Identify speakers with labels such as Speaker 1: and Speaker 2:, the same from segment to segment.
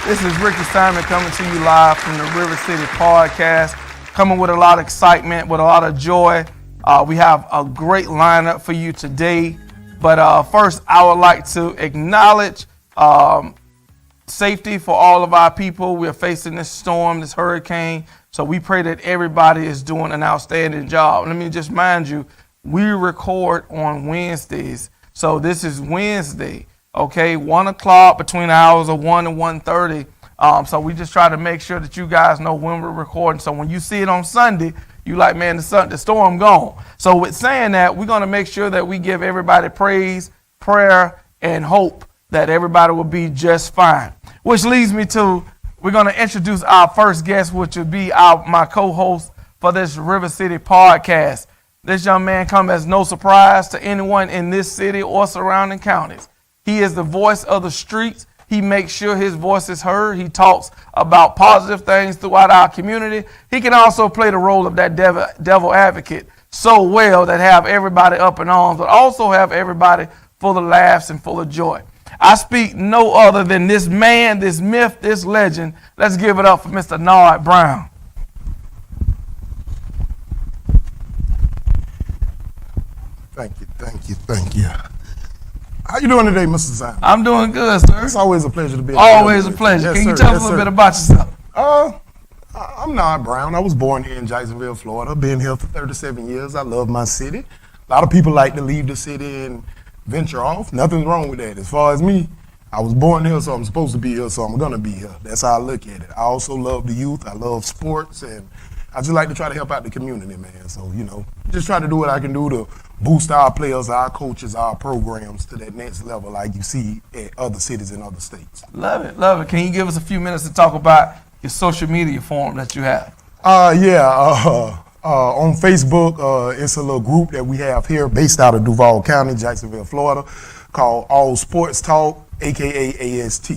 Speaker 1: This is Rickie Simon coming to you live from the River City Podcast, coming with a lot of excitement, with a lot of joy. We have a great lineup for you today. But first, I would like to acknowledge safety for all of our people. We're facing this storm, this hurricane. So we pray that everybody is doing an outstanding job. Let me just mind you, we record on Wednesdays. So this is Wednesday. Okay, 1 o'clock between the hours of 1 and 1:30. So we just try to make sure that you guys know when we're recording. So when you see it on Sunday, you like, man, the storm gone. So with saying that, we're going to make sure that we give everybody praise, prayer, and hope that everybody will be just fine. Which leads me to, we're going to introduce our first guest, which will be my co-host for this River City podcast. This young man comes as no surprise to anyone in this city or surrounding counties. He is the voice of the streets. He makes sure his voice is heard. He talks about positive things throughout our community. He can also play the role of that devil advocate so well that have everybody up in arms, but also have everybody full of laughs and full of joy. I speak no other than this man, this myth, this legend. Let's give it up for Mr. Nard Brown.
Speaker 2: Thank you. How you doing today, Mr. Simon?
Speaker 1: I'm doing good, sir.
Speaker 2: It's always a pleasure to be here.
Speaker 1: Always a pleasure.
Speaker 2: Yes,
Speaker 1: Can
Speaker 2: sir.
Speaker 1: you tell us
Speaker 2: Yes,
Speaker 1: a little
Speaker 2: sir.
Speaker 1: bit about yourself?
Speaker 2: I'm Nard Brown. I was born here in Jacksonville, Florida. Been here for 37 years. I love my city. A lot of people like to leave the city and venture off. Nothing's wrong with that. As far as me, I was born here, so I'm supposed to be here, so I'm going to be here. That's how I look at it. I also love the youth. I love sports, and I just like to try to help out the community, man. So, just try to do what I can do to boost our players, our coaches, our programs to that next level like you see at other cities and other states.
Speaker 1: Love it, love it. Can you give us a few minutes to talk about your social media forum that you have?
Speaker 2: On Facebook, it's a little group that we have here based out of Duval County, Jacksonville, Florida, called All Sports Talk, a.k.a. AST.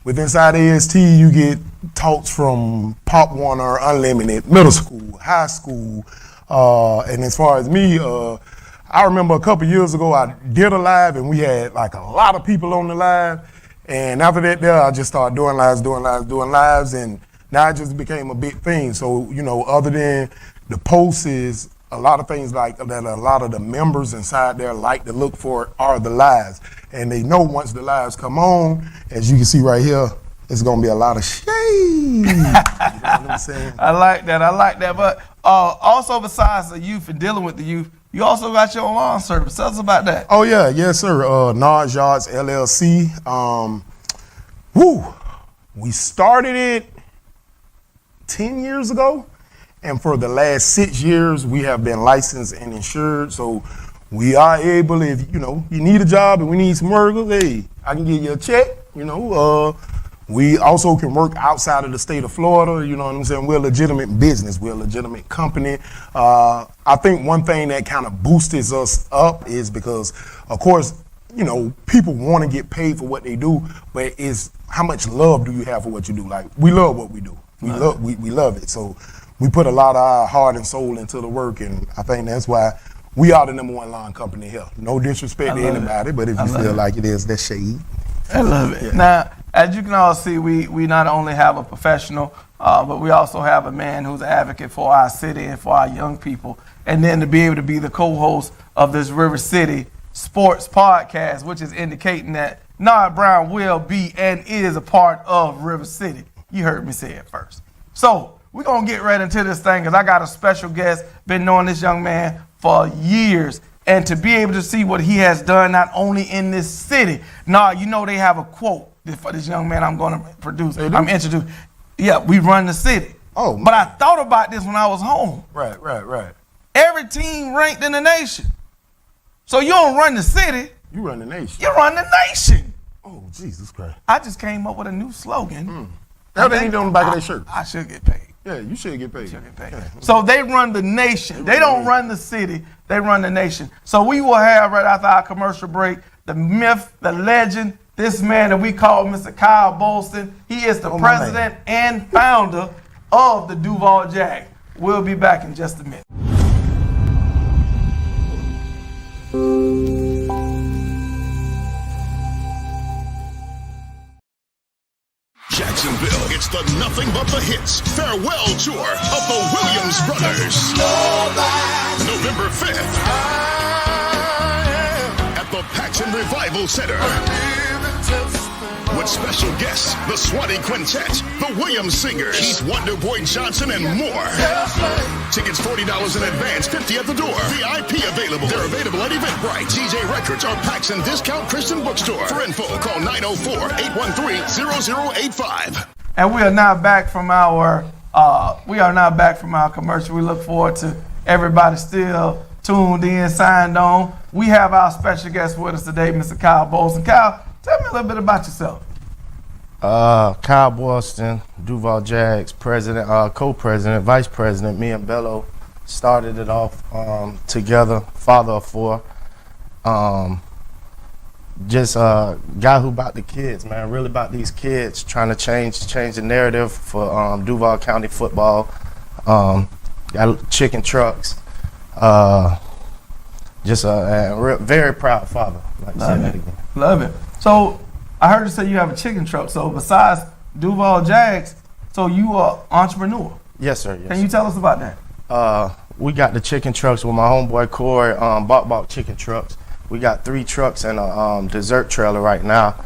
Speaker 2: With inside AST, you get talks from Pop Warner, Unlimited, middle school, high school. And as far as me, I remember a couple years ago, I did a live and we had like a lot of people on the live. And after that, I just started doing lives. And now it just became a big thing. So, other than the posts is a lot of things like that a lot of the members inside there like to look for are the lives. And they know once the lives come on, as you can see right here, it's going to be a lot of shade. You know what I'm saying?
Speaker 1: I like that. But also besides the youth and dealing with the youth, you also got your own lawn service. Tell us about that.
Speaker 2: Oh, yeah. Yes, sir. Nard's Yards, LLC. We started it 10 years ago. And for the last 6 years, we have been licensed and insured. So we are able, if, you need a job and we need some workers, hey, I can give you a check, We also can work outside of the state of Florida, you know what I'm saying? We're a legitimate business. We're a legitimate company. I think one thing that kind of boosts us up is because, of course, people want to get paid for what they do, but it's how much love do you have for what you do? Like, we love what we do. We love it. So we put a lot of our heart and soul into the work, and I think that's why we are the #1 lawn company here. No disrespect to anybody, but if you feel like it is, that's shade.
Speaker 1: I love it. Yeah. Now, as you can all see, we not only have a professional, but we also have a man who's an advocate for our city and for our young people. And then to be able to be the co-host of this River City Sports Podcast, which is indicating that Nard Brown will be and is a part of River City. You heard me say it first. So we're going to get right into this thing because I got a special guest, been knowing this young man for years. And to be able to see what he has done, not only in this city. Now, they have a quote for this young man I'm going to produce. I'm introduced. Yeah, we run the city.
Speaker 2: Oh,
Speaker 1: but I thought about this when I was home.
Speaker 2: Right.
Speaker 1: Every team ranked in the nation. So you don't run the city.
Speaker 2: You run the nation.
Speaker 1: You run the nation.
Speaker 2: Oh, Jesus Christ.
Speaker 1: I just came up with a new slogan.
Speaker 2: That ain't on the back of their shirt.
Speaker 1: I should get paid.
Speaker 2: Yeah, you should get paid.
Speaker 1: Yeah. So they run the nation. They don't run the city. They run the nation. So we will have, right after our commercial break, the myth, the legend, this man that we call Mr. Kyle Boylston. He is the president and founder of the Duval Jags. We'll be back in just a minute.
Speaker 3: Jackson the Nothing But the Hits farewell tour of the Williams Brothers. November 5th at the Paxson Revival Center. With special guests, the Swanee Quintet, the Williams Singers, Keith Wonderboy Johnson, and more. Tickets $40 in advance, $50 at the door. VIP available. They're available at Eventbrite, DJ Records, or Paxson Discount Christian Bookstore. For info, call 904-813-0085.
Speaker 1: And we are now back from our commercial. We look forward to everybody still tuned in, signed on. We have our special guest with us today, Mr. Kyle Boylston. Kyle, tell me a little bit about yourself.
Speaker 4: Kyle Boylston, Duval Jags, president, co-president, vice president. Me and Bello started it off together, father of four. Just a guy who about the kids, man, really about these kids, trying to change the narrative for Duval County football. Got chicken trucks. Just a very proud father. Like
Speaker 1: Love it. So I heard you say you have a chicken truck. So besides Duval Jags, so you are entrepreneur.
Speaker 4: Yes, sir. Yes,
Speaker 1: Can you tell us about that?
Speaker 4: We got the chicken trucks with my homeboy Corey, Bok Chicken Trucks. We got 3 trucks and a dessert trailer right now.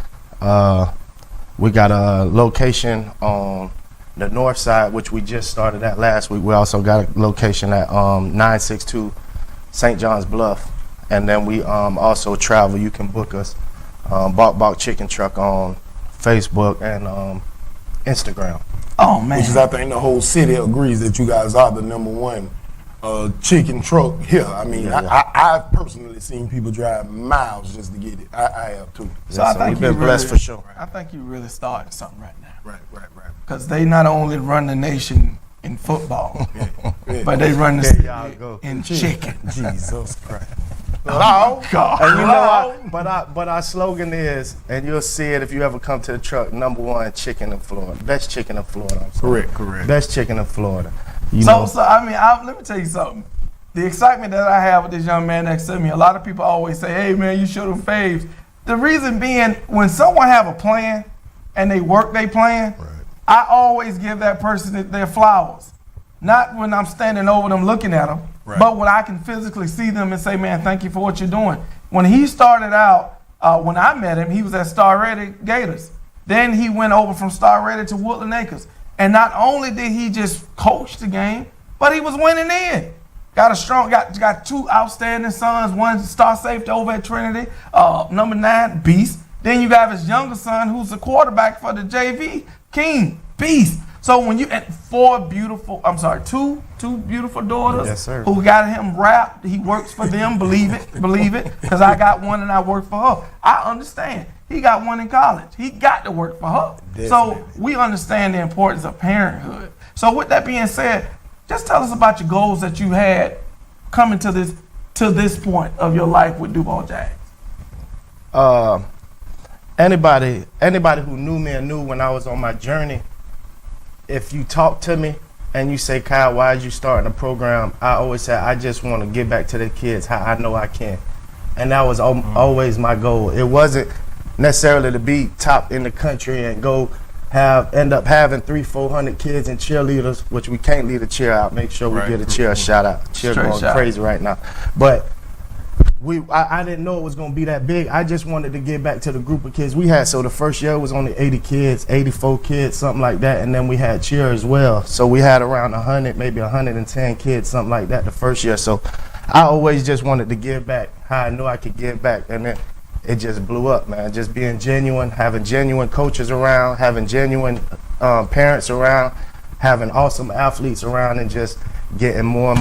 Speaker 4: We got a location on the north side, which we just started at last week. We also got a location at 962 St. John's Bluff. And then we also travel. You can book us, Bok Chicken Truck on Facebook and Instagram.
Speaker 1: Oh, man.
Speaker 2: Which is, I think the whole city agrees that you guys are the #1 chicken truck here. I mean, I've personally seen people drive miles just to get it. I have too.
Speaker 1: So I think
Speaker 4: we've been blessed for sure.
Speaker 1: I think you really started something right now.
Speaker 2: Right.
Speaker 1: Because they not only run the nation in football, but they run the city in chicken.
Speaker 2: Jesus Christ.
Speaker 1: Oh, God.
Speaker 4: And you know, but our slogan is, and you'll see it if you ever come to the truck, #1 chicken in Florida. Best chicken in Florida.
Speaker 2: Correct.
Speaker 4: Best chicken in Florida.
Speaker 1: So I mean, let me tell you something. The excitement that I have with this young man next to me, a lot of people always say, hey, man, you show them faves. The reason being, when someone have a plan and they work their plan, I always give that person their flowers. Not when I'm standing over them looking at them, but when I can physically see them and say, man, thank you for what you're doing. When he started out, when I met him, he was at Star Ready Gators. Then he went over from Star Ready to Woodland Acres. And not only did he just coach the game, but he was winning in. Got 2 outstanding sons, one star safety over at Trinity, #9, Beast. Then you got his younger son who's the quarterback for the JV, King, Beast. So when you, and 2 beautiful daughters,
Speaker 4: yes, sir,
Speaker 1: who got him wrapped. He works for them, believe it, because I got one and I work for her. I understand. He got one in college. He got to work for her. Definitely. So we understand the importance of parenthood. So with that being said, just tell us about your goals that you had coming to this point of your life with Duval Jags.
Speaker 4: Anybody who knew me and knew when I was on my journey, if you talk to me and you say, Kyle, why did you start a program? I always say, I just want to give back to the kids how I know I can. And that was always my goal. It wasn't necessarily to be top in the country and go end up having 300-400 kids and cheerleaders, which we can't leave a cheer out. Make sure we get a cheer a shout out. Cheer going crazy right now. But I didn't know it was going to be that big. I just wanted to give back to the group of kids we had. So the first year was only 80 kids, 84 kids, something like that. And then we had cheer as well. So we had around 100, maybe 110 kids, something like that the first year. So I always just wanted to give back how I knew I could give back. And then it just blew up, man. Just being genuine, having genuine coaches around, having genuine parents around, having awesome athletes around, and just getting more and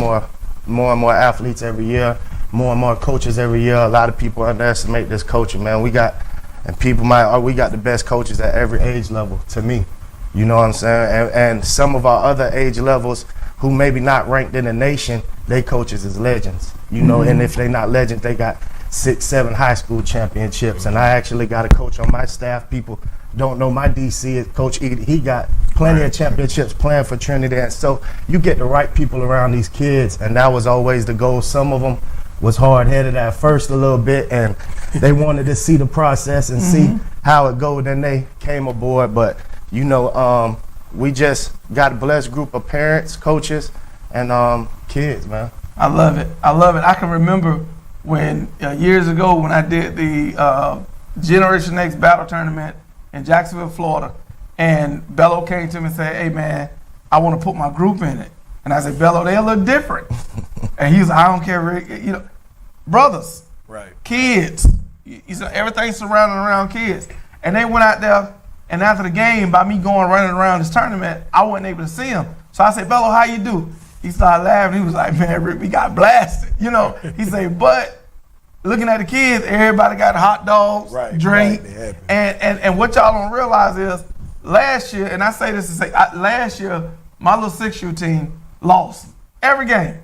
Speaker 4: more athletes every year. More and more coaches every year. A lot of people underestimate this coaching, man. We got the best coaches at every age level, to me. You know what I'm saying? And some of our other age levels who maybe not ranked in the nation, they coaches is legends. You know, and if they not legends, they got 6-7 high school championships. And I actually got a coach on my staff. People don't know my DC is Coach Edie. He got plenty of championships playing for Trinity. And so you get the right people around these kids, and that was always the goal. Some of them was hard-headed at first a little bit, and they wanted to see the process and see how it go. Then they came aboard. But, you know, we just got a blessed group of parents, coaches, and kids, man.
Speaker 1: I love it. I love it. I can remember when years ago when I did the Generation X Battle Tournament in Jacksonville, Florida, and Bello came to me and said, "Hey man, I want to put my group in it." And I said, "Bello, they a little different." And he was like, "I don't care, Rick. You know, brothers,
Speaker 2: Right.
Speaker 1: kids, you know, everything's surrounding around kids." And they went out there, and after the game, by me going running around this tournament, I wasn't able to see him. So I said, "Bello, how you do?" He started laughing. He was like, "Man, Rick, we got blasted." You know, he said, "But looking at the kids, everybody got hot dogs,
Speaker 2: Right,
Speaker 1: drink."
Speaker 2: right,
Speaker 1: And what y'all don't realize is last year, and I say this to say, last year, my little 6U team lost every game.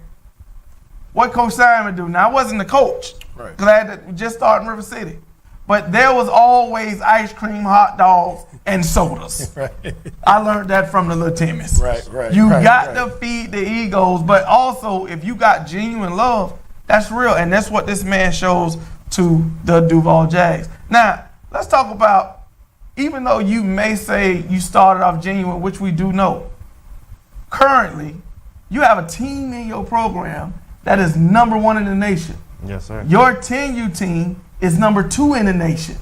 Speaker 1: What Coach Simon do? Now, I wasn't the coach
Speaker 2: Right.
Speaker 1: because I had to just start in River City. But there was always ice cream, hot dogs, and sodas.
Speaker 2: Right.
Speaker 1: I learned that from the little Timmies.
Speaker 2: Right.
Speaker 1: You
Speaker 2: right,
Speaker 1: got
Speaker 2: right.
Speaker 1: to feed the egos, but also if you got genuine love, that's real. And that's what this man shows to the Duval Jags. Now, let's talk about, even though you may say you started off genuine, which we do know, currently, you have a team in your program that is #1 in the nation.
Speaker 4: Yes, sir.
Speaker 1: Your 10U team is #2 in the nation.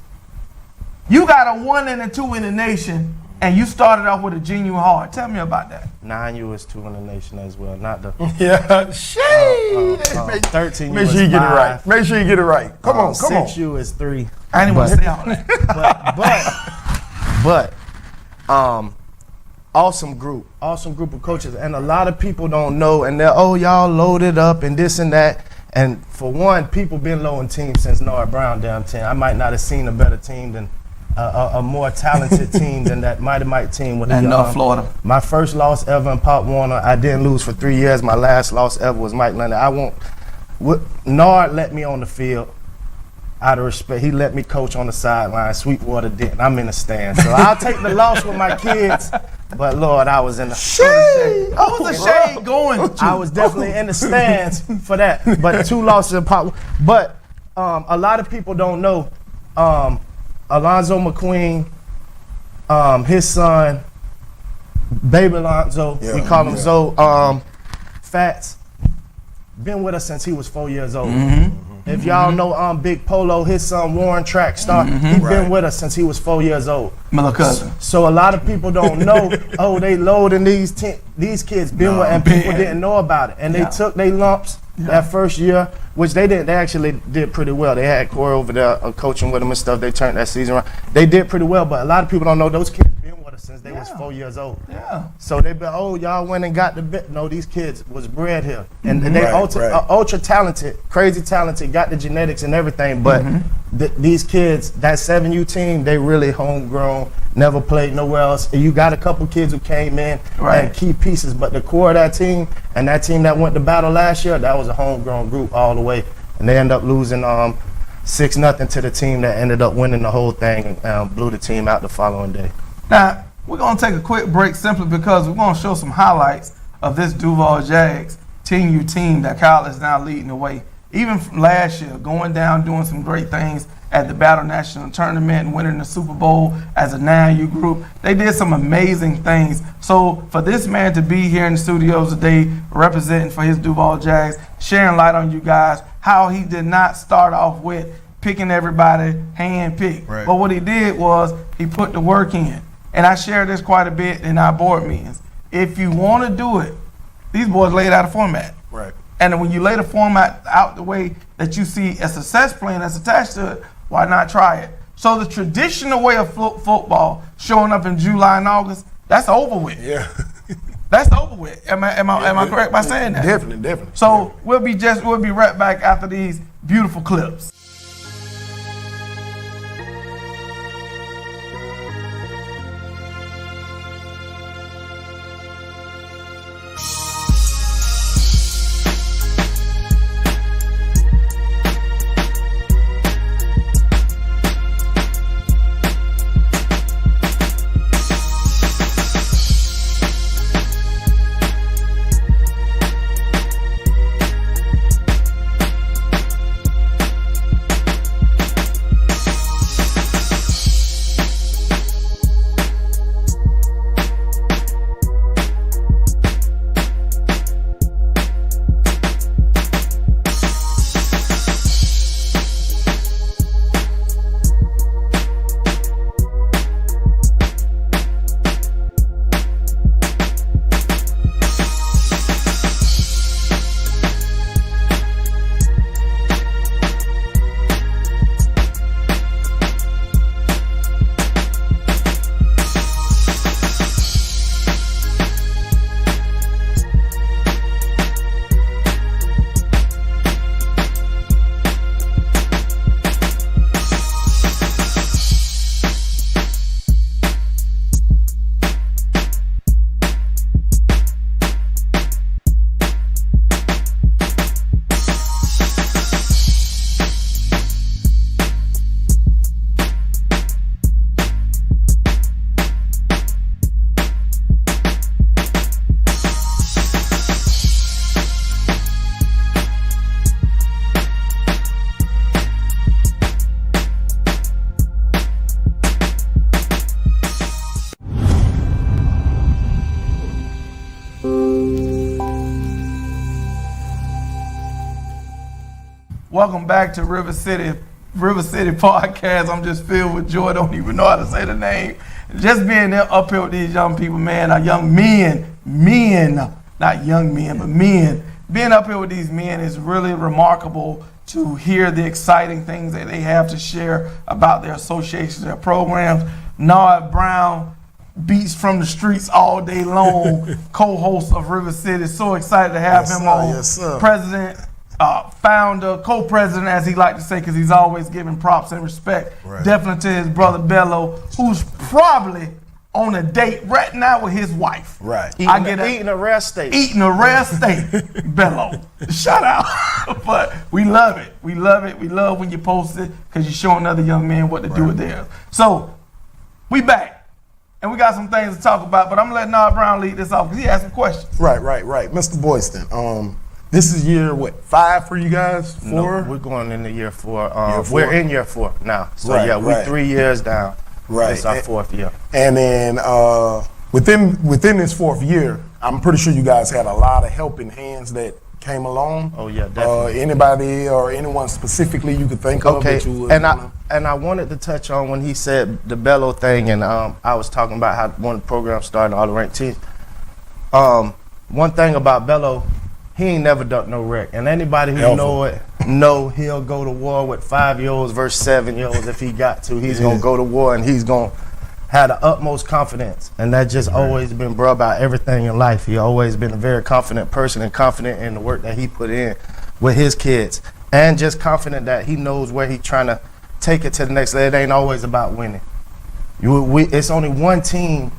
Speaker 1: You got a 1 and a 2 in the nation, and you started off with a genuine heart. Tell me about that.
Speaker 4: 9U is 2 in the nation as well, not the
Speaker 2: Yeah. Shame.
Speaker 4: 13U
Speaker 2: Make
Speaker 4: is
Speaker 2: sure you get it
Speaker 4: 5.
Speaker 2: right. Make sure you get it right. Come on.
Speaker 4: 6U is 3.
Speaker 1: I didn't want to say all that.
Speaker 4: But awesome group of coaches, and a lot of people don't know, and they're, oh, y'all loaded up and this and that. And for one, people been low in teams since Nard Brown down 10. I might not have seen a better team than a more talented team than that Mighty Mike team.
Speaker 1: And North Florida.
Speaker 4: My first loss ever in Pop Warner, I didn't lose for 3 years. My last loss ever was Mike London. Nard let me on the field out of respect. He let me coach on the sideline. Sweetwater didn't. I'm in the stands. So I'll take the loss with my kids. But Lord, I was in the
Speaker 1: Shade. What was the shade going to?
Speaker 4: I was definitely in the stands for that. But 2 losses in Pop. But a lot of people don't know. Alonzo McQueen, his son, Baby Alonzo, we call him Zoe, Fats, been with us since he was 4 years old. If y'all know Big Polo, his son Warren, track star, he been with us since he was 4 years old.
Speaker 1: My little cousin.
Speaker 4: So a lot of people don't know, oh, they loading these kids been with, and people didn't know about it. And they took their lumps that first year, which they didn't. They actually did pretty well. They had Corey over there coaching with them and stuff. They turned that season around. They did pretty well, but a lot of people don't know those kids been with us since they was 4 years old.
Speaker 1: Yeah.
Speaker 4: So they been, oh, y'all went and got the bit. No, these kids was bred here. And they
Speaker 2: Right,
Speaker 4: ultra talented, crazy talented, got the genetics and everything. But these kids, that 7U team, they really homegrown, never played nowhere else. And you got a couple kids who came in and key pieces, but the core of that team and that team that went to battle last year, that was a homegrown group all the way. And they ended up losing 6-0 to the team that ended up winning the whole thing and blew the team out the following day.
Speaker 1: Now, we're going to take a quick break simply because we're going to show some highlights of this Duval Jags 10U team that Kyle is now leading the way. Even from last year, going down, doing some great things at the Battle National Tournament and winning the Super Bowl as a 9U group. They did some amazing things. So for this man to be here in the studios today, representing for his Duval Jags, sharing light on you guys, how he did not start off with picking everybody hand-picked.
Speaker 2: Right.
Speaker 1: But what he did was he put the work in. And I share this quite a bit in our board meetings. If you want to do it, these boys laid out a format.
Speaker 2: Right.
Speaker 1: And when you lay the format out the way that you see a success plan that's attached to it, why not try it? So the traditional way of football showing up in July and August, that's over with.
Speaker 2: Yeah.
Speaker 1: That's over with. Am I correct by saying that?
Speaker 2: Definitely.
Speaker 1: So we'll be right back after these beautiful clips. Welcome back to River City Podcast. I'm just filled with joy. Don't even know how to say the name. Just being there up here with these young people, man, our young men, not young men, but men. Being up here with these men is really remarkable to hear the exciting things that they have to share about their associations, their programs. Nard Brown, beats from the streets all day long, co-host of River City. So excited to have him on.
Speaker 2: Yes, sir.
Speaker 1: President, founder, co-president, as he like to say, because he's always giving props and respect.
Speaker 2: Right.
Speaker 1: Definitely to his brother Bello, who's probably on a date right now with his wife.
Speaker 2: Right.
Speaker 4: Eating a rare steak.
Speaker 1: Eating a rare steak, Bello. Shout out. But we love it. We love it. We love when you post it because you're showing other young men what to do with theirs. So, we back. And we got some things to talk about, but I'm going to let Nard Brown lead this off because he has some questions.
Speaker 2: Right. Mr. Boyston, this is year, 5 for you guys? 4?
Speaker 4: No, we're going into year 4. We're in year 4 now. So, we're 3 years down.
Speaker 2: Right.
Speaker 4: It's our 4th year.
Speaker 2: And then within this 4th year, I'm pretty sure you guys had a lot of helping hands that came along.
Speaker 4: Oh, yeah, definitely.
Speaker 2: Anybody or anyone specifically you could think of?
Speaker 4: Okay,
Speaker 2: That you would,
Speaker 4: and I wanted to touch on when he said the Bello thing, and I was talking about how when the program started, all the ranked teams. One thing about Bello, he ain't never ducked no wreck, and anybody who know he'll go to war with 5-year-olds versus 7-year-olds if he got to. He's gonna go to war, and he's gonna have the utmost confidence, and that just always been bro about everything in life. He always been a very confident person and confident in the work that he put in with his kids, and just confident that he knows where he's trying to take it to the next level. It ain't always about winning. It's only one team,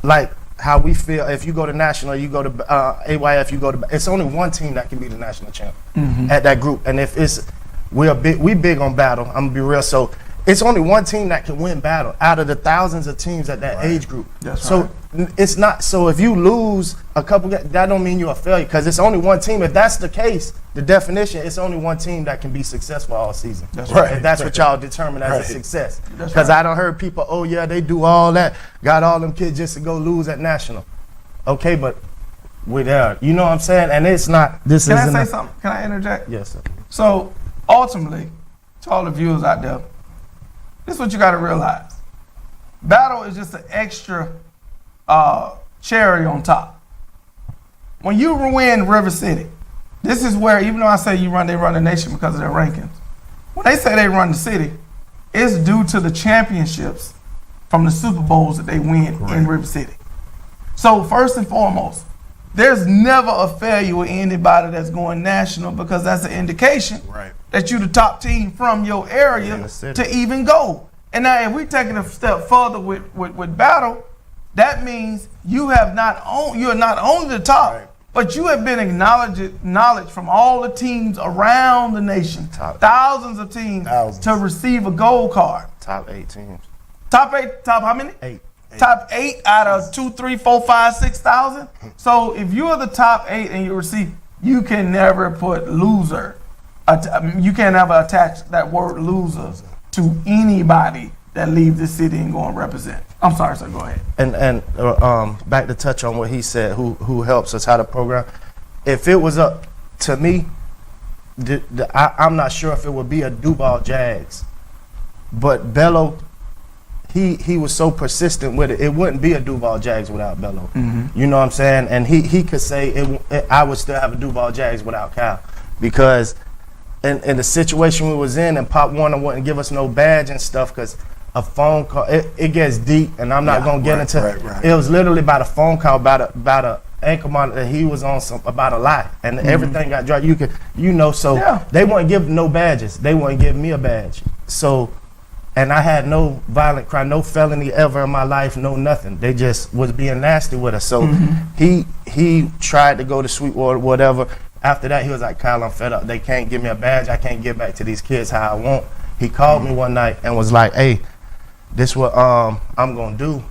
Speaker 4: like how we feel. If you go to national, you go to AYF, you go to. It's only one team that can be the national champ at that group, and if it's we big on battle. I'm gonna be real. So it's only one team that can win battle out of the thousands of teams at that age group. So it's not. So if you lose a couple, that don't mean you're a failure because it's only one team. If that's the case, the definition, it's only one team that can be successful all season.
Speaker 1: That's right.
Speaker 4: If that's what y'all determine as a success. Because I done heard people, oh yeah, they do all that, got all them kids just to go lose at national. Okay, but we're there. You know what I'm saying? And it's not. This
Speaker 1: Can
Speaker 4: isn't.
Speaker 1: I say something? Can I interject?
Speaker 4: Yes, sir.
Speaker 1: So ultimately, to all the viewers out there, this is what you got to realize. Battle is just an extra cherry on top. When you win River City, this is where, even though I say they run the nation because of their rankings, when they say they run the city, it's due to the championships from the Super Bowls that they win in River City. So first and foremost, there's never a failure with anybody that's going national because that's an indication that you're the top team from your area to even go. And now if we're taking a step further with battle, that means you're not only the top, but you have been acknowledged from all the teams around the nation, thousands of teams, to receive a gold card.
Speaker 4: Top 8 teams.
Speaker 1: Top 8, top how many?
Speaker 4: 8.
Speaker 1: Top 8 out of 2, 3, 4, 5, 6,000. So if you're the top 8 and you receive, you can never put loser. You can't ever attach that word loser to anybody that leaves the city and go and represent. I'm sorry, sir. Go ahead.
Speaker 4: And back to touch on what he said. Who helps us how to program? If it was up to me, I'm not sure if it would be a Duval Jags, but Bello. He was so persistent with it. It wouldn't be a Duval Jags without Bello. You know what I'm saying? And he could say I would still have a Duval Jags without Kyle because in the situation we was in, and Pop Warner wouldn't give us no badge and stuff because a phone call, it gets deep, and I'm not gonna get into it. It was literally about a phone call about a ankle monitor that he was on about a lie, and everything got dropped. So they wouldn't give no badges. They wouldn't give me a badge. So. And I had no violent crime, no felony ever in my life, no nothing. They just was being nasty with us. So he tried to go to Sweetwater, whatever. After that, he was like, Kyle, I'm fed up. They can't give me a badge. I can't get back to these kids how I want. He called me one night and was like, hey, this what I'm going to do.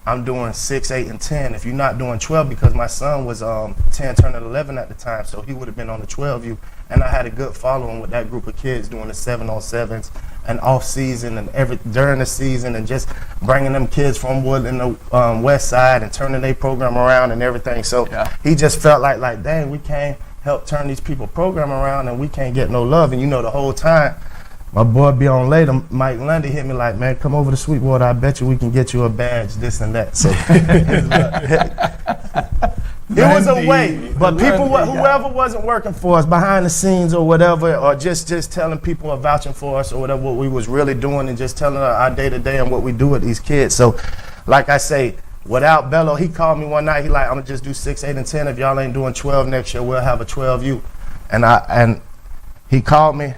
Speaker 4: I'm doing 6, 8, and 10. If you're not doing 12, because my son was 10, turning 11 at the time, so he would have been on the 12U. And I had a good following with that group of kids doing the 7-on-7s and off season and during the season, and just bringing them kids from Woodland, the West Side, and turning their program around and everything. So he just felt like, dang, we came. help turn these people program around, and we can't get no love. And the whole time, my boy be on later, Mike Lundy hit me like, man, come over to Sweetwater. I bet you we can get you a badge, this and that. So it was a way, but people, whoever wasn't working for us behind the scenes or whatever, or just telling people or vouching for us or whatever, what we was really doing, and just telling our day to day and what we do with these kids. So, like I say, without Bello, he called me one night. He like, I'm gonna just do 6, 8, and 10. If y'all ain't doing 12 next year, we'll have a 12U. And he called me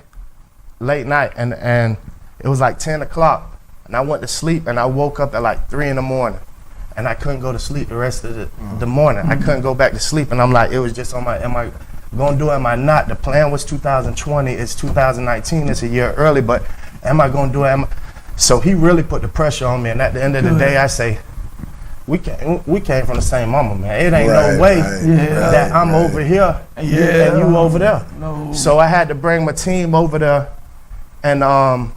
Speaker 4: late night, and it was like 10 o'clock, and I went to sleep, and I woke up at like 3 in the morning. And I couldn't go to sleep the rest of the morning. I couldn't go back to sleep. And I'm like, it was just on my, am I going to do it, am I not? The plan was 2020. It's 2019. It's a year early. But am I going to do it? So he really put the pressure on me. And at the end of the day, I say, we came from the same mama, man. It ain't no way that I'm over here and you over there. No. So I had to bring my team over there. And I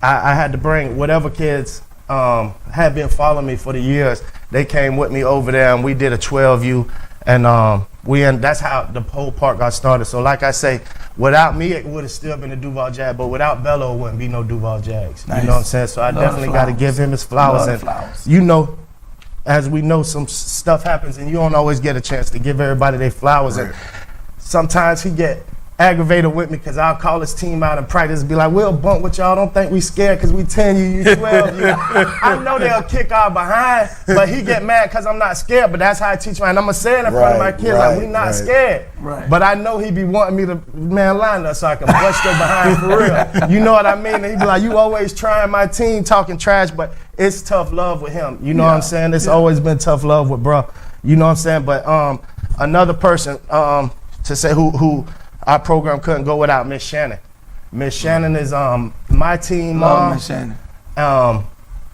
Speaker 4: had to bring whatever kids had been following me for the years. They came with me over there, and we did a 12U, and that's how the whole park got started. So like I say, without me, it would have still been the Duval Jags, but without Bello, it wouldn't be no Duval Jags. Nice. You know what I'm saying? So I definitely got to give him his flowers. As we know, some stuff happens, and you don't always get a chance to give everybody their flowers. Right. And sometimes he get aggravated with me because I'll call his team out in practice and be like, we'll bump with y'all. Don't think we scared because we 10, you 12. I know they'll kick our behind, but he get mad because I'm not scared. But that's how I teach my, and I'm going to say it in front of my kids, like, we not scared. Right. But I know he be wanting me to, line up so I can bust your behind for real. You know what I mean? And he be like, you always trying my team, talking trash, but it's tough love with him. You know what I'm saying? It's always been tough love with bro. You know what I'm saying? But another person to say who our program couldn't go without, Miss Shannon. Miss Shannon is my team mom.
Speaker 1: Miss Shannon.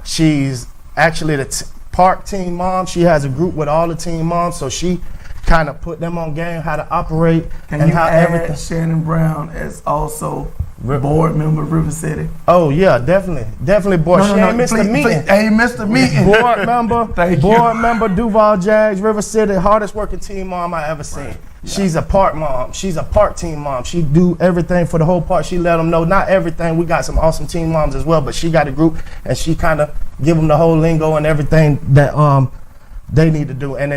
Speaker 4: She's actually the park team mom. She has a group with all the team moms, so she kind of put them on game, how to operate.
Speaker 1: Can you add Shannon Brown as also board member of River City?
Speaker 4: Oh yeah, definitely board. She ain't missed the meeting.
Speaker 1: Hey, missed the meeting.
Speaker 4: Board member, board member, Duval Jags, River City, hardest working team mom I ever seen. Right. Yeah. She's a park mom. She's a park team mom. She do everything for the whole park. She let them know, not everything. We got some awesome team moms as well, but she got a group, and she kind of give them the whole lingo and everything that they need to do. And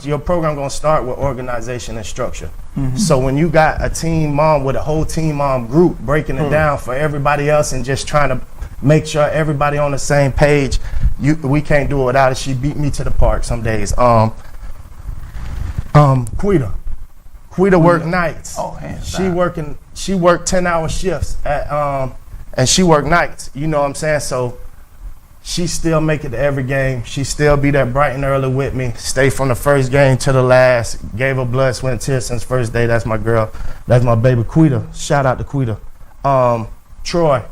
Speaker 4: your program gonna start with organization and structure. Mm-hmm. So when you got a team mom with a whole team mom group breaking it down for everybody else and just trying to make sure everybody on the same page, we can't do it without it. She beat me to the park some days. Quita work nights.
Speaker 1: Oh, hands
Speaker 4: She worked 10-hour shifts and she worked nights. You know what I'm saying? So she still make it to every game. She still be there bright and early with me. Stay from the first game to the last. Gave her blood, sweat, and tears since first day. That's my girl. That's my baby Quita. Shout out to Quita. Troy,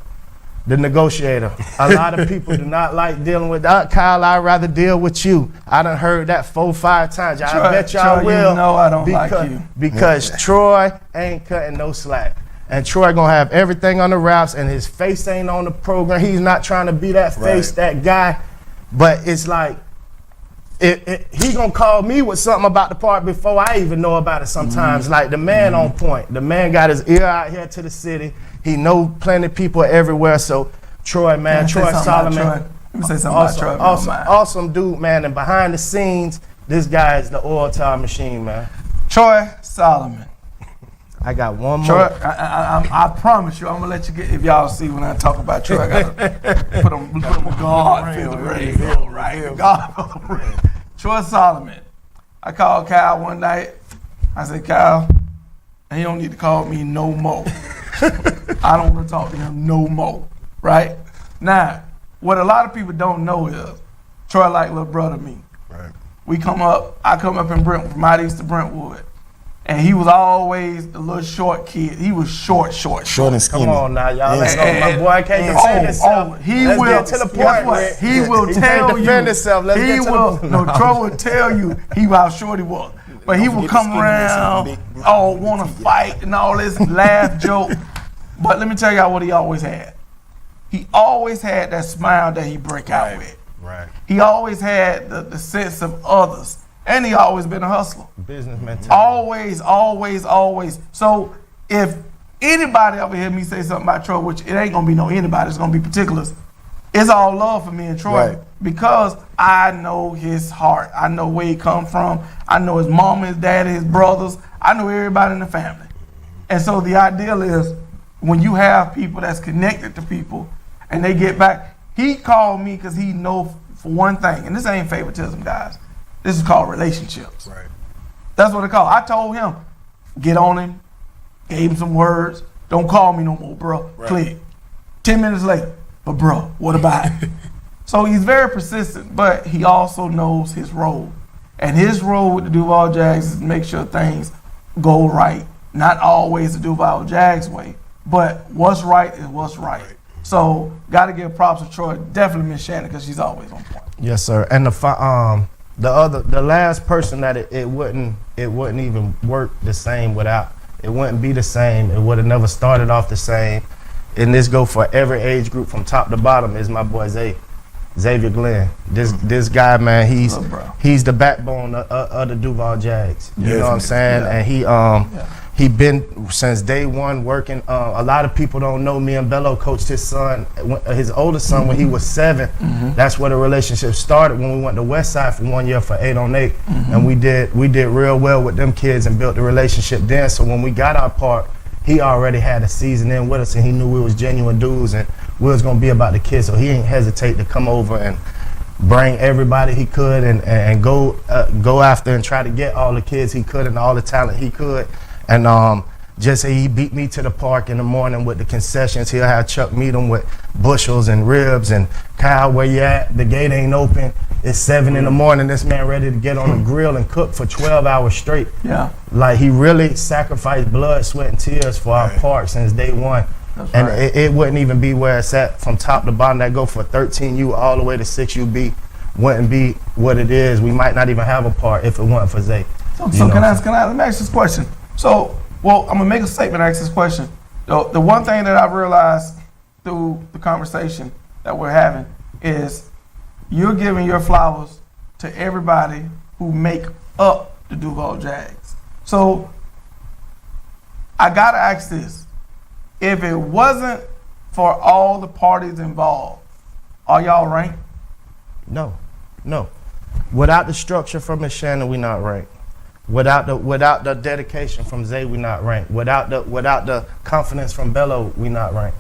Speaker 4: the negotiator. A lot of people do not like dealing with that. Kyle, I'd rather deal with you. I done heard that 4-5 times. I bet y'all will.
Speaker 1: You know I don't like you.
Speaker 4: Because Troy ain't cutting no slack. And Troy gonna have everything on the wraps, and his face ain't on the program. He's not trying to be that face, that guy. But it's like, he gonna call me with something about the part before I even know about it sometimes. Like the man on point. The man got his ear out here to the city. He know plenty of people everywhere. So Troy, man, Troy Solomon. Let
Speaker 1: me say something about Troy.
Speaker 4: Awesome dude, man. And behind the scenes, this guy is the oil time machine, man.
Speaker 1: Troy Solomon.
Speaker 4: I got one more.
Speaker 1: Troy, I promise you, I'm gonna let you get. If y'all see when I talk about Troy, I gotta put him guard for the ring. Guard. Troy Solomon. I called Kyle one night. I said, Kyle, he don't need to call me no more. I don't want to talk to him no more. Right? Now, what a lot of people don't know is Troy like little brother to me. Right. I come up in Brentwood, from out east to Brentwood. And he was always the little short kid. He was short and skinny.
Speaker 4: Come on now, y'all. Let's go. My boy can't defend himself.
Speaker 1: Let's get to the point. He will tell you.
Speaker 4: Defend himself. Let's get to the point.
Speaker 1: No, Troy will tell you how short he was. But he would come around, want to fight and all this, laugh, joke. But let me tell y'all what he always had. He always had that smile that he break out with.
Speaker 2: Right.
Speaker 1: He always had the sense of others. And he always been a hustler.
Speaker 4: Business mentality.
Speaker 1: Always, always, always. So if anybody ever hear me say something about Troy, which it ain't gonna be no anybody, it's gonna be particulars, it's all love for me and Troy because I know his heart. I know where he come from. I know his mama, his daddy, his brothers. I know everybody in the family. And so the ideal is when you have people that's connected to people and they get back, he called me because he know for one thing, and this ain't favoritism, guys. This is called relationships.
Speaker 2: Right.
Speaker 1: That's what it called. I told him, get on him, gave him some words. Don't call me no more, bro.
Speaker 2: Right.
Speaker 1: Click. 10 minutes later, but bro, what about it? So he's very persistent, but he also knows his role. And his role with the Duval Jags is to make sure things go right. Not always the Duval Jags way, but what's right is what's right. So got to give props to Troy. Definitely Miss Shannon because she's always on point.
Speaker 4: Yes, sir. And the last person that it wouldn't even work the same without. It wouldn't be the same. It would have never started off the same. And this go for every age group from top to bottom. Is my boy Xavier Glenn. This guy, man, he's the backbone of the Duval Jags. You know what I'm saying?
Speaker 1: Yeah.
Speaker 4: And he been since day one working. A lot of people don't know me and Bello coached his son, his oldest son, when he was 7. That's where the relationship started when we went to Westside for 1 year for 8-on-8, and we did real well with them kids and built the relationship then. So when we got our part, he already had a season in with us, and he knew we was genuine dudes and we was gonna be about the kids. So he didn't hesitate to come over and bring everybody he could and go after and try to get all the kids he could and all the talent he could. And just say he beat me to the park in the morning with the concessions. He'll have Chuck meet him with bushels and ribs and Kyle, where you at? The gate ain't open. It's 7 in the morning. This man ready to get on the grill and cook for 12 hours straight.
Speaker 1: Yeah.
Speaker 4: Like he really sacrificed blood, sweat, and tears for our park since day one.
Speaker 1: That's
Speaker 4: and
Speaker 1: right.
Speaker 4: it wouldn't even be where it's at from top to bottom. That go for 13U all the way to 6UB. Wouldn't be what it is. We might not even have a part if it wasn't for Zay.
Speaker 1: So let me ask this question. So, I'm gonna make a statement. Ask this question. The one thing that I've realized through the conversation that we're having is you're giving your flowers to everybody who make up the Duval Jags. So, I gotta ask this: if it wasn't for all the parties involved, are y'all ranked?
Speaker 4: No. Without the structure from Miss Shannon, we not ranked. Without the dedication from Zay, we not ranked. Without the confidence from Bello, we not ranked.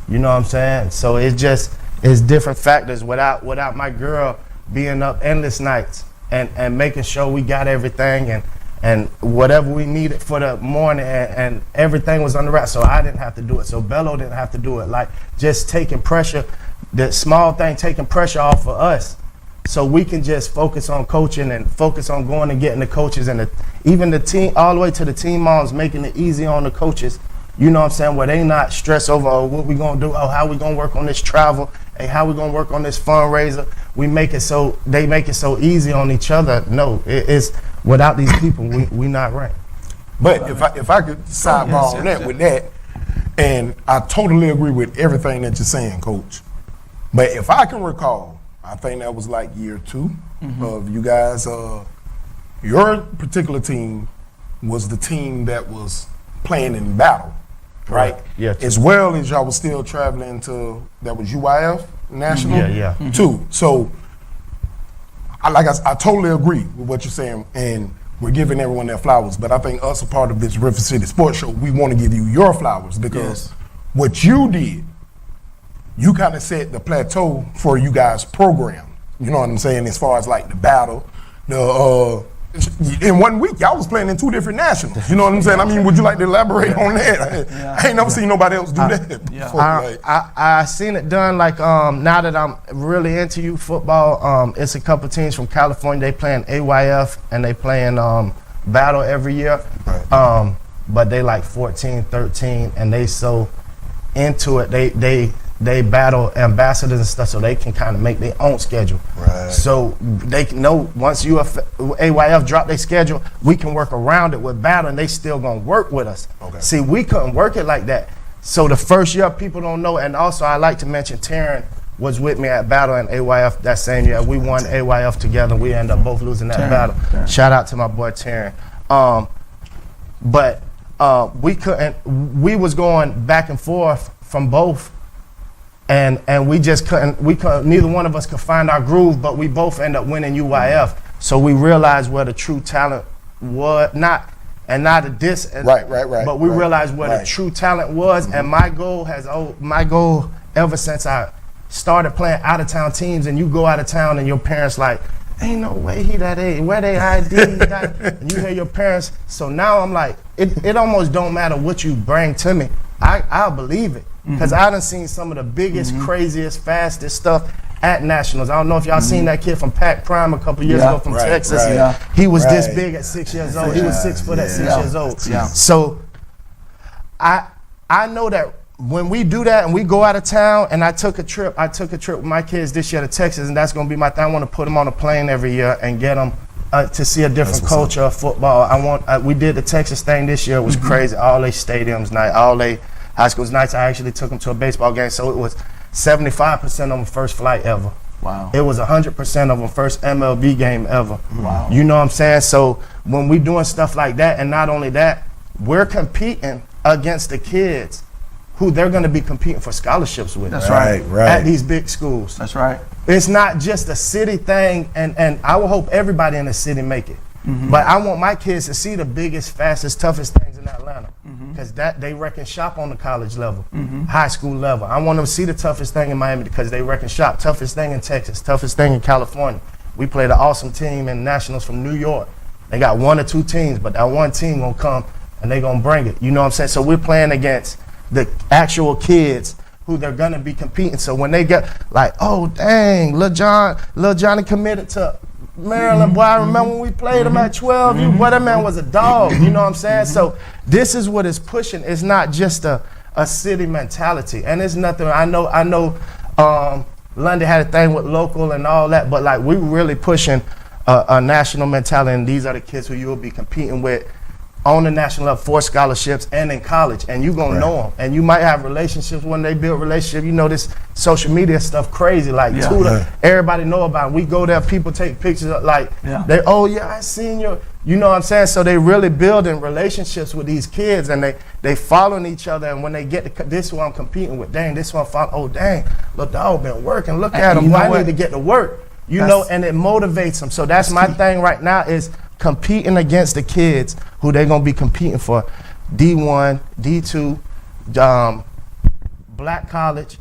Speaker 4: You know what I'm saying? So it's different factors. Without my girl being up endless nights and making sure we got everything and whatever we needed for the morning and everything was on the rack. So I didn't have to do it. So Bello didn't have to do it. Like just taking pressure, the small thing taking pressure off of us. So we can just focus on coaching and focus on going and getting the coaches and even the team, all the way to the team moms, making it easy on the coaches. You know what I'm saying? Where they not stress over what we gonna do, how we gonna work on this travel, how we gonna work on this fundraiser. They make it so easy on each other. No, it's without these people, we not ranked.
Speaker 2: But if I could sidebar on that with that, and I totally agree with everything that you're saying, Coach. But if I can recall, I think that was like year 2 of you guys. Your particular team was the team that was playing in battle, right?
Speaker 4: Yeah.
Speaker 2: As well as y'all was still traveling to, that was UIF National?
Speaker 4: Yeah.
Speaker 2: Too. So, I totally agree with what you're saying, and we're giving everyone their flowers. But I think us, a part of this River City Sports Show, we want to give you your flowers because what you did, you kind of set the plateau for you guys' program. You know what I'm saying? As far as like the battle, in 1 week, y'all was playing in 2 different nationals. You know what I'm saying? I mean, would you like to elaborate on that? I ain't never seen nobody else do that before.
Speaker 4: I seen it done like now that I'm really into youth football. It's a couple teams from California. They playing AYF and they playing battle every year.
Speaker 2: Right.
Speaker 4: But they like 14, 13, and they so into it. They battle ambassadors and stuff so they can kind of make their own schedule.
Speaker 2: Right.
Speaker 4: So they can know once AYF drop their schedule, we can work around it with battle and they still gonna work with us.
Speaker 2: Okay.
Speaker 4: See, we couldn't work it like that. So the first year people don't know, and also I like to mention Taryn was with me at battle in AYF that same year. We won AYF together. We ended up both losing that battle. Shout out to my boy Taryn. But we couldn't. We was going back and forth from both, and we just couldn't. We couldn't. Neither one of us could find our groove. But we both ended up winning UYF. So we realized where the true talent was. Not a diss.
Speaker 2: Right.
Speaker 4: But we realized where the true talent was. And my goal ever since I started playing out of town teams, and you go out of town and your parents like, ain't no way he that age, where they ID, and you hear your parents. So now I'm like, it almost don't matter what you bring to me, I'll believe it, because I done seen some of the biggest, craziest, fastest stuff at nationals. I don't know if y'all seen that kid from Pac Prime a couple years ago from Texas. He was this big at 6 years old. He was 6 foot at 6 years old. So I know that when we do that and we go out of town, and I took a trip with my kids this year to Texas, and that's gonna be my thing. I want to put them on a plane every year and get them to see a different culture of football. We did the Texas thing this year. It was crazy. All they stadiums night, all they high schools nights. I actually took them to a baseball game, so it was 75% of them first flight ever.
Speaker 1: Wow.
Speaker 4: It was 100% of them first MLB game ever.
Speaker 1: Wow.
Speaker 4: You know what I'm saying? So when we doing stuff like that, and not only that, we're competing against the kids who they're going to be competing for scholarships with.
Speaker 1: That's right.
Speaker 4: At these big schools.
Speaker 1: That's right.
Speaker 4: It's not just a city thing, and I will hope everybody in the city make it. But I want my kids to see the biggest, fastest, toughest things in Atlanta, because they reckon shop on the college level, high school level. I want them to see the toughest thing in Miami because they reckon shop. Toughest thing in Texas, toughest thing in California. We played an awesome team in nationals from New York. They got 1 or 2 teams, but that one team gonna come and they gonna bring it. You know what I'm saying? So we're playing against the actual kids who they're gonna be competing. So when they get like, oh dang, Lil Johnny committed to Maryland, boy, I remember when we played him at 12, boy, that man was a dog, you know what I'm saying? So this is what it's pushing. It's not just a city mentality. And it's nothing, I know London had a thing with local and all that, but like we really pushing a national mentality, and these are the kids who you'll be competing with on the national level for scholarships and in college, and you gonna know them, and you might have relationships when they build relationships. You know, this social media stuff crazy, like Twitter, everybody know about it. We go there, people take pictures of, like they, oh yeah, I seen you know what I'm saying? So they really building relationships with these kids, and they following each other, and when they get to, this is who I'm competing with, dang, this one follow, oh dang, look, dog been working, look at him, I need to get to work, you know, and it motivates them. So that's my thing right now, is competing against the kids who they're gonna be competing for, D1, D2, black college,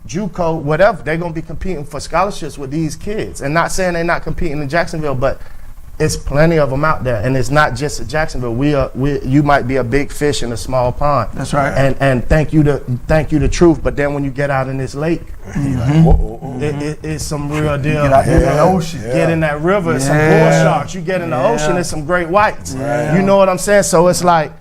Speaker 4: JUCO, whatever. They're gonna be competing for scholarships with these kids. And not saying they're not competing in Jacksonville, but it's plenty of them out there, and it's not just in Jacksonville. You might be a big fish in a small pond.
Speaker 1: That's right.
Speaker 4: And thank you the truth. But then when you get out in this lake, it's some real deal.
Speaker 1: Get out in the ocean.
Speaker 4: Get in that river, some bull sharks. You get in the ocean, it's some great whites. You know what I'm saying? So it's like,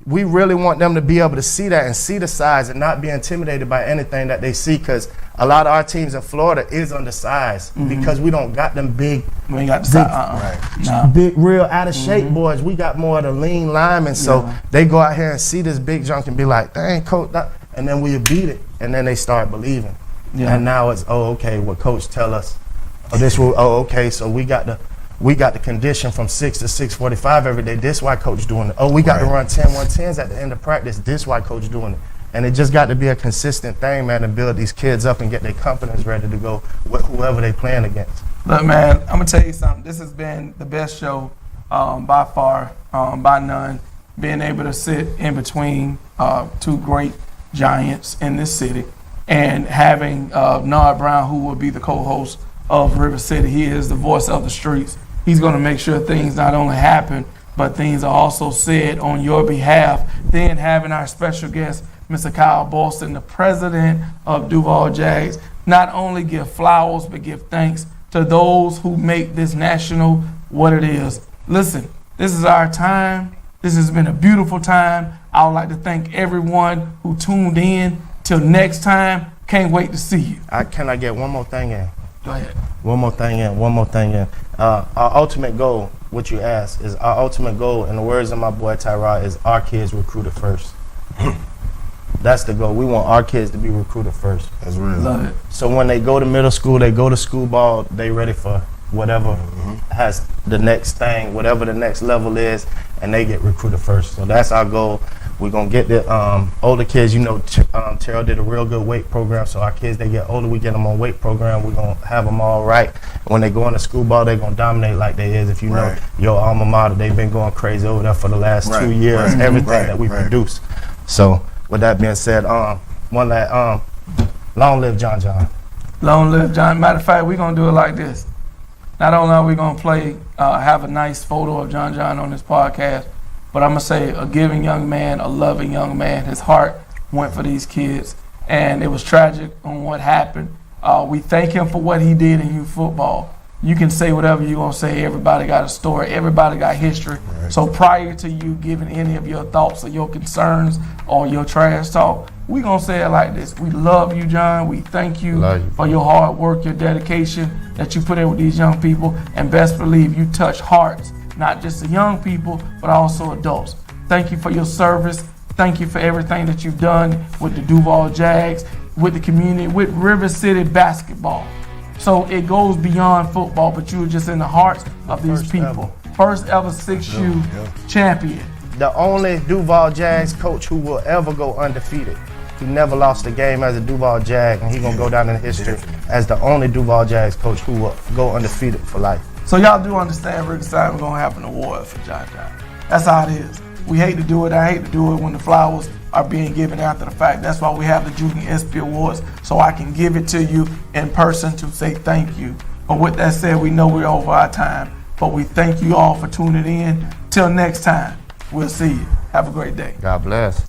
Speaker 4: we really want them to be able to see that and see the size and not be intimidated by anything that they see, because a lot of our teams in Florida is undersized because we don't got them big,
Speaker 1: we ain't got the
Speaker 4: big, real out of shape boys. We got more of the lean linemen, so they go out here and see this big junk and be like, dang, coach, and then we beat it, and then they start believing. And now it's, oh, okay, what coach tell us, okay, so we got the condition from 6 to 6:45 every day. This why coach doing it. Oh, we got to run 10-1-10s at the end of practice. This why coach doing it. And it just got to be a consistent thing, man, to build these kids up and get their confidence ready to go with whoever they playing against.
Speaker 1: Look, man, I'm gonna tell you something. This has been the best show by far, by none. Being able to sit in between 2 great giants in this city, and having Nard Brown, who will be the co-host of River City. He is the voice of the streets. He's going to make sure things not only happen, but things are also said on your behalf. Then having our special guest, Mr. Kyle Boylston, the president of Duval Jags, not only give flowers, but give thanks to those who make this national what it is. Listen, this is our time. This has been a beautiful time. I would like to thank everyone who tuned in. Till next time, can't wait to see you.
Speaker 4: Can I get one more thing in?
Speaker 1: Go ahead.
Speaker 4: One more thing in. Our ultimate goal, what you asked, is our ultimate goal, in the words of my boy Tyrod, is our kids recruited first. That's the goal. We want our kids to be recruited first.
Speaker 2: That's real.
Speaker 1: Love it.
Speaker 4: So when they go to middle school, they go to school ball, they ready for whatever has the next thing, whatever the next level is, and they get recruited first. So that's our goal. We're going to get the older kids. You know, Terrell did a real good weight program, so our kids, they get older, we get them on weight program. We're going to have them all right. When they go into school ball, they're going to dominate like they is. If you know your alma mater, they've been going crazy over there for the last 2 years, everything that we produce. So with that being said, long live John John.
Speaker 1: Long live John. Matter of fact, we're going to do it like this. Not only are we going to have a nice photo of John John on this podcast, but I'm going to say a giving young man, a loving young man. His heart went for these kids, and it was tragic on what happened. We thank him for what he did in youth football. You can say whatever you're going to say. Everybody got a story. Everybody got history. Right. So prior to you giving any of your thoughts or your concerns or your trash talk, we're going to say it like this. We love you, John. We thank you for your hard work, your dedication that you put in with these young people. And best believe you touch hearts, not just the young people, but also adults. Thank you for your service. Thank you for everything that you've done with the Duval Jags, with the community, with River City basketball. So it goes beyond football, but you were just in the hearts of these people. First ever 6U champion.
Speaker 4: The only Duval Jags coach who will ever go undefeated. He never lost a game as a Duval Jag, and he's going to go down in history as the only Duval Jags coach who will go undefeated for life.
Speaker 1: So y'all do understand Rickie Simon going to have an award for John John. That's how it is. We hate to do it. I hate to do it when the flowers are being given after the fact. That's why we have the Junior SP Awards, so I can give it to you in person to say thank you. But with that said, we know we're over our time, but we thank you all for tuning in. Till next time, we'll see you. Have a great day.
Speaker 4: God bless.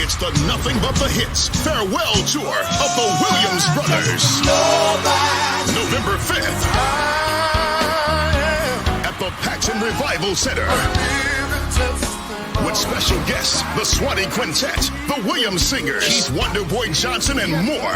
Speaker 3: It's the Nothing But the Hits farewell tour of the Williams Brothers. November 5th at the Paxson Revival Center. With special guests, the Swanee Quintet, the Williams Singers, Keith Wonderboy Johnson, and more.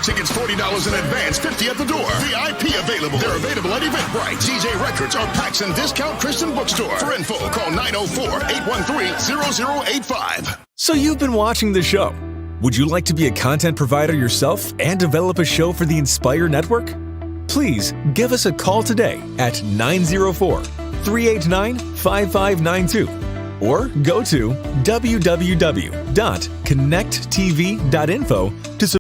Speaker 3: Tickets $40 in advance, $50 at the door. VIP available. They're available at Eventbrite, DJ Records, or Paxson Discount Christian Bookstore. For info, call 904-813-0085.
Speaker 5: So you've been watching the show. Would you like to be a content provider yourself and develop a show for the Inspire Network? Please give us a call today at 904-389-5592 or go to www.connecttv.info to